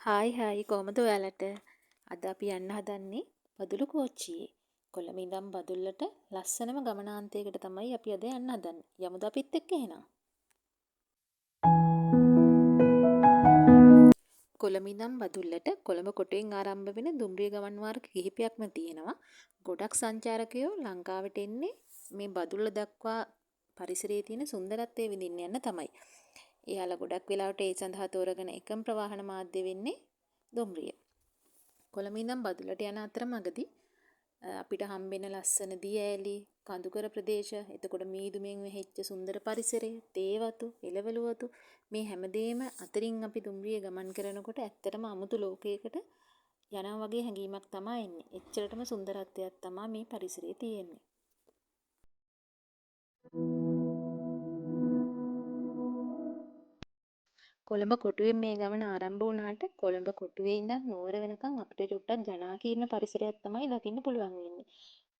Hi කොහමද ඔයාලට? අද අපි යන්න හදන්නේ බදුල්ල කෝච්චියේ. කොළඹ ඉඳන් බදුල්ලට ලස්සනම ගමනාන්තයකට තමයි අපි අද යන්න හදන්නේ. යමුද අපිත් එක්ක එහෙනම්? කොළඹ ඉඳන් බදුල්ලට කොළඹ කොටුවෙන් ආරම්භ වෙන දුම්රිය ගමන් මාර්ග කිහිපයක්ම තියෙනවා. ගොඩක් සංචාරකයෝ ලංකාවට එන්නේ මේ බදුල්ල දක්වා පරිසරයේ තියෙන සුන්දරත්වය විඳින්න යන්න තමයි. එයාලා ගොඩක් වෙලාවට ඒ සඳහා තෝරගෙන එකම ප්‍රවාහන මාධ්‍ය වෙන්නේ දුම්රිය. කොළඹ ඉඳන් බදුල්ලට යන අතරමඟදී අපිට හම්බෙන ලස්සන දී ඈලි, කඳුකර ප්‍රදේශ, එතකොට මීදුමෙන් වෙහෙච්ච සුන්දර පරිසරය, තේ වතු, එළවලු වතු මේ හැමදේම අතරින් අපි දුම්රිය ගමන් කරනකොට ඇත්තටම අමුතු ලෝකයකට යනවා වගේ හැඟීමක් තමයි එන්නේ. එච්චරටම සුන්දරත්වයක් තමයි මේ පරිසරයේ තියෙන්නේ. කොළඹ කොටුවෙන් මේ ගමන ආරම්භ වුණාට කොළඹ කොටුවේ ඉඳන් නුවර වෙනකන් අපිට චුට්ටක් ජනාකීර්ණ පරිසරයක් තමයි දකින්න පුළුවන් වෙන්නේ.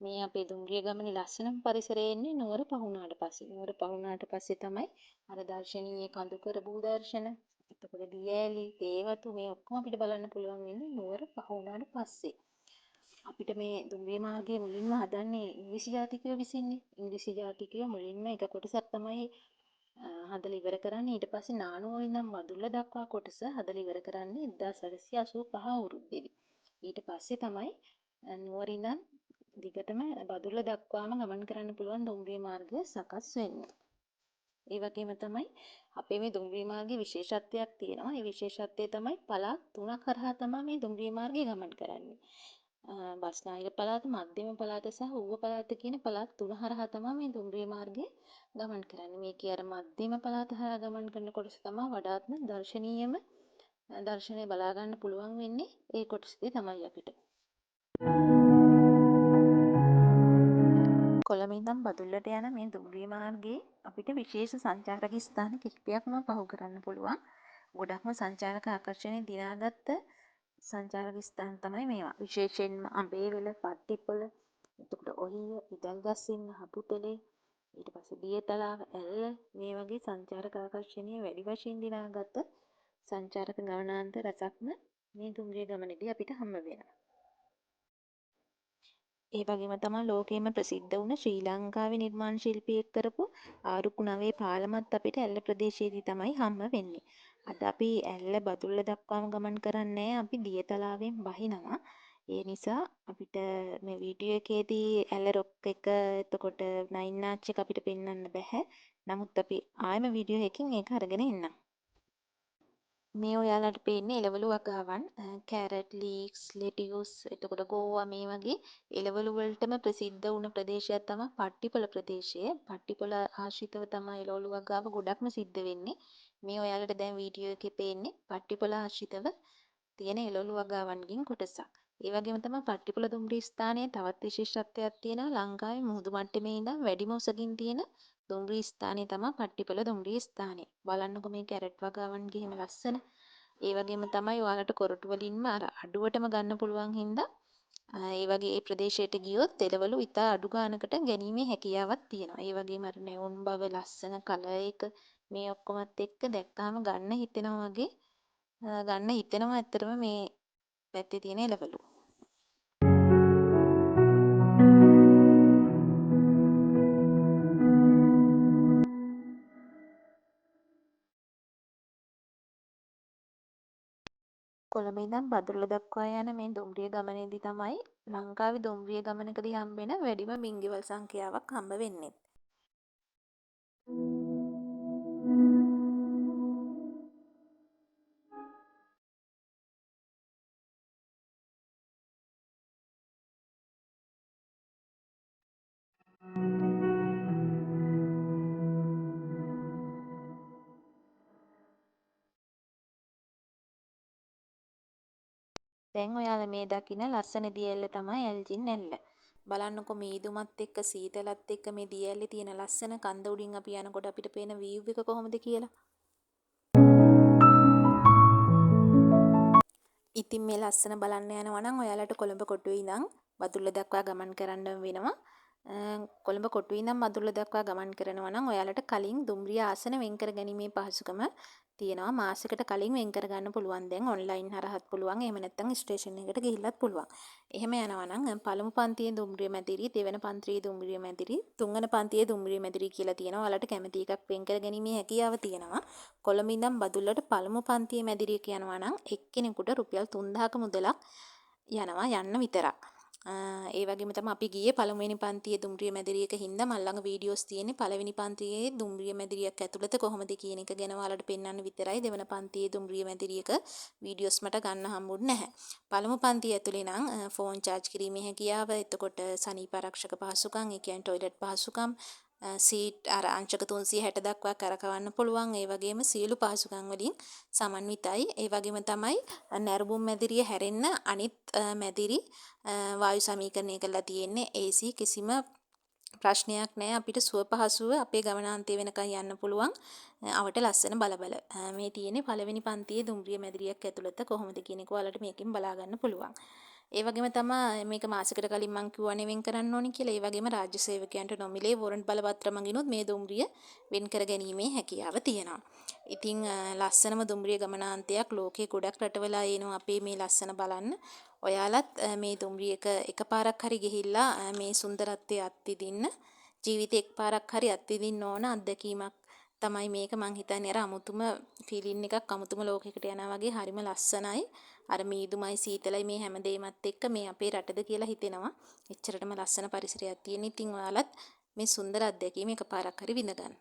මේ අපේ දුම්රිය ගමනේ ලස්සනම පරිසරය එන්නේ නුවර පහ වුණාට පස්සේ. නුවර පහ වුණාට පස්සේ තමයි අර දර්ශනීය කඳුකර භූ දර්ශන, එතකොට දියඇලි, තේවතු මේ ඔක්කොම අපිට බලන්න පුළුවන් වෙන්නේ නුවර පහ වුණාට පස්සේ. අපිට මේ දුම්රිය මාර්ගයේ මුලින්ම හදන්නේ ඉංග්‍රීසි ජාතිකයෝ විසින්නේ. ඉංග්‍රීසි ජාතිකයෝ මුලින්ම එක කොටසක් තමයි හදලා ඉවර කරන්නේ. ඊට පස්සේ නානුවෝ ඉඳන් මදුල්ල දක්වා කොටස හදලා ඉවර කරන්නේ 1885 අවුරුද්දේදී. ඊට පස්සේ තමයි නුවර ඉඳන් දිගටම බදුල්ල දක්වාම ගමන් කරන්න පුළුවන් දුම්රිය මාර්ගය සකස් වෙන්නේ. ඒ වගේම තමයි අපේ මේ දුම්රිය මාර්ගයේ විශේෂත්වයක් තියෙනවා. ඒ විශේෂත්වය තමයි පළාත් තුනක් කරහා තමයි මේ දුම්රිය මාර්ගය ගමන් කරන්නේ. බස්නාහිර පළාත, මධ්‍යම පළාත සහ ඌව පළාත කියන පළාත් තුන හරහා තමයි මේ දුම්රිය මාර්ගය ගමන් කරන්නේ. මේකේ අර මධ්‍යම පළාත හරහා ගමන් කරන කොටස තමයි වඩාත්ම දර්ශනීයම දර්ශනය බලා ගන්න පුළුවන් වෙන්නේ ඒ කොටසදී තමයි අපිට. කොළඹ ඉඳන් බදුල්ලට යන මේ දුම්රිය මාර්ගයේ අපිට විශේෂ සංචාරක ස්ථාන කිහිපයක්ම පහු කරන්න පුළුවන්. ගොඩක්ම සංචාරක ආකර්ෂණය දිනාගත්ත සංචාරක ස්ථාන තමයි මේවා. විශේෂයෙන්ම අඹේවැල, පට්ටිපොළ, එතකොට ඔහිය, ඉදල්ගස්හින්න, හපුතලේ, ඊට පස්සේ දියතලාව, ඇල්ල මේ වගේ සංචාරක ආකර්ෂණීය වැඩි වශයෙන් දිනාගත්ත සංචාරක ගමනාන්ත රසක්ම මේ දුම්රිය ගමනේදී අපිට හම්බ වෙනවා. ඒ වගේම තමයි ලෝකෙම ප්‍රසිද්ධ වුණ ශ්‍රී ලංකාවේ නිර්මාණ ශිල්පියෙක් කරපු ආරුක්කු 9 පාලමත් අපිට ඇල්ල ප්‍රදේශයේදී තමයි හම්බ වෙන්නේ. අද අපි ඇල්ල බදුල්ල දක්වාම ගමන් කරන්නේ අපි දියතලාවෙන් බහිනවා. ඒ නිසා අපිට මේ වීඩියෝ එකේදී ඇල්ල රොක් එක එතකොට නයින් ආච් එක අපිට පෙන්වන්න බෑ. නමුත් අපි ආයෙම වීඩියෝ එකකින් ඒක අරගෙන එන්නම්. මේ ඔයාලට පේන්නේ එළවලු වගාවන් කැරට් ලීක්ස් ලෙටියුස් එතකොට ගෝවා මේ වගේ එළවලු වලටම ප්‍රසිද්ධ වුණ ප්‍රදේශයක් තමයි පට්ටිපොළ ප්‍රදේශය. පට්ටිපොළ ආශ්‍රිතව තමයි එළවලු වගාව ගොඩක්ම සිද්ධ වෙන්නේ. මේ ඔයාලට දැන් වීඩියෝ එකේ පේන්නේ පට්ටිපොළ ආශ්‍රිතව තියෙන එළවලු වගාවන්ගෙන් කොටසක්. ඒ වගේම තමයි පට්ටිපොළ දුම්රිය ස්ථානයේ තවත් විශේෂත්වයක් තියෙනවා. ලංකාවේ මුහුදු මට්ටමේ ඉඳන් වැඩිම උසකින් තියෙන දුම්රිය ස්ථානය තමයි පට්ටිපොළ දුම්රිය ස්ථානය. බලන්නකො මේ කැරට් වගාවන්ගේ එහෙම ලස්සන. ඒ වගේම තමයි ඔයාලට කොරටු වලින්ම අර අඩුවටම ගන්න පුළුවන් හින්දා ඒ වගේ ඒ ප්‍රදේශයට ගියොත් එළවලු ඉතා අඩු ගානකට ගැනීමේ හැකියාවක් තියෙනවා. ඒ වගේම අර නැවුම් බව ලස්සන කලර් එක මේ ඔක්කොමත් එක්ක දැක්කාම ගන්න හිතෙනවා වගේ ගන්න හිතෙනවා ඇත්තටම මේ පැත්තේ තියෙන එළවලු. කොළඹ ඉඳන් බදුල්ල දක්වා යන මේ දුම්රිය ගමනේදී තමයි ලංකාවේ දුම්රිය ගමනකදී හම්බෙන වැඩිම බිංගෙවල් සංඛ්‍යාවක් හම්බ වෙන්නේ. දැන් ඔයාලා මේ දකින ලස්සන දියැල්ල තමයි ඇල්ජින් ඇල්ල. බලන්නකො මීදුමත් එක්ක සීතලත් එක්ක මේ දියැල්ලේ තියෙන ලස්සන කන්ද උඩින් අපි යනකොට අපිට පේන වීව් එක කොහොමද කියලා. ඉතින් මේ ලස්සන බලන්න යනවා නම් ඔයාලට කොළඹ කොටුවේ ඉඳන් බදුල්ල දක්වා ගමන් කරන්න වෙනවා. කොළඹ කොටුවේ ඉඳන් මදුල්ල දක්වා ගමන් කරනවා නම් ඔයාලට කලින් දුම්රිය ආසන වෙන් කර ගැනීමේ පහසුකම තියෙනවා. මාසෙකට කලින් වෙන් කර ගන්න පුළුවන්. දැන් ඔන්ලයින් හරහත් පුළුවන්. එහෙම නැත්නම් ස්ටේෂන් එකට ගිහිල්ලත් පුළුවන්. එහෙම යනවා නම් පළමු පන්තියේ දුම්රිය මැදිරි, දෙවන පන්තියේ දුම්රිය මැදිරි, තුන්වන පන්තියේ දුම්රිය මැදිරි කියලා තියෙනවා. ඔයාලට කැමති එකක් වෙන් කර ගැනීමේ හැකියාව තියෙනවා. කොළඹ ඉඳන් බදුල්ලට පළමු පන්තියේ මැදිරියක යනවා නම් එක්කෙනෙකුට රුපියල් 3000ක මුදලක් යනවා යන්න විතරක්. ඒ වගේම තමයි අපි ගියේ පළමුවෙනි පන්තියේ දුම්රිය මැදිරියක හින්දා මල් ළඟ වීඩියෝස් තියෙන්නේ පළවෙනි පන්තියේ දුම්රිය මැදිරියක් ඇතුළත කොහොමද කියන එක ගැන ඔයාලට පෙන්වන්න විතරයි. දෙවන පන්තියේ දුම්රිය මැදිරියක වීඩියෝස් මට ගන්න හම්බුනේ නැහැ. පළමු පන්තිය ඇතුලේ නම් ෆෝන් charge කිරීමේ හැකියාව, එතකොට සනීප ආරක්ෂක පහසුකම්, ඒ කියන්නේ টয়ලට් පහසුකම්, සීට් අර අංශක 360 දක්වා කරකවන්න පුළුවන්. ඒ වගේම සියලු පහසුකම් වලින් සමන්විතයි. ඒ වගේම තමයි නැරඹුම් මැදිරිය හැරෙන්න අනිත් මැදිරි වායු සමීකරණය කරලා තියෙන්නේ. AC කිසිම ප්‍රශ්නයක් නැහැ. අපිට සුව පහසුව අපේ ගමනාන්තය වෙනකන් යන්න පුළුවන්. අවට ලස්සන බලබල. මේ තියෙන්නේ පළවෙනි පන්තියේ දුම්රිය මැදිරියක් ඇතුළත කොහොමද කියන එක ඔයාලට මේකෙන් බලා ගන්න පුළුවන්. ඒ වගේම තමයි මේක මාසෙකට කලින් මම කිව්වනේ වෙන් කරන්න ඕනි කියලා. ඒ වගේම රාජ්‍ය සේවකයන්ට නොමිලේ වොරන්ට් බලපත්‍ර මගිනුත් මේ දුම්රිය වෙන් කර ගැනීමේ හැකියාව තියෙනවා. ඉතින් ලස්සනම දුම්රිය ගමනාන්තයක් ලෝකේ ගොඩක් රටවල එනවා අපේ මේ ලස්සන බලන්න. ඔයාලත් මේ දුම්රියක එකපාරක් හරි ගිහිල්ලා මේ සුන්දරත්වය අත්විඳින්න ජීවිතේ එකපාරක් හරි අත්විඳින්න ඕන අත්දැකීමක් තමයි මේක. මං හිතන්නේ අර අමුතුම ෆීලින් එකක් අමුතුම ලෝකයකට යනවා වගේ හරිම ලස්සනයි. අර මීදුමයි සීතලයි මේ හැමදේමත් එක්ක මේ අපේ රටද කියලා හිතෙනවා. එච්චරටම ලස්සන පරිසරයක් තියෙන. ඉතින් ඔයාලත් මේ සුන්දර අත්දැකීම එකපාරක් හරි විඳ ගන්න.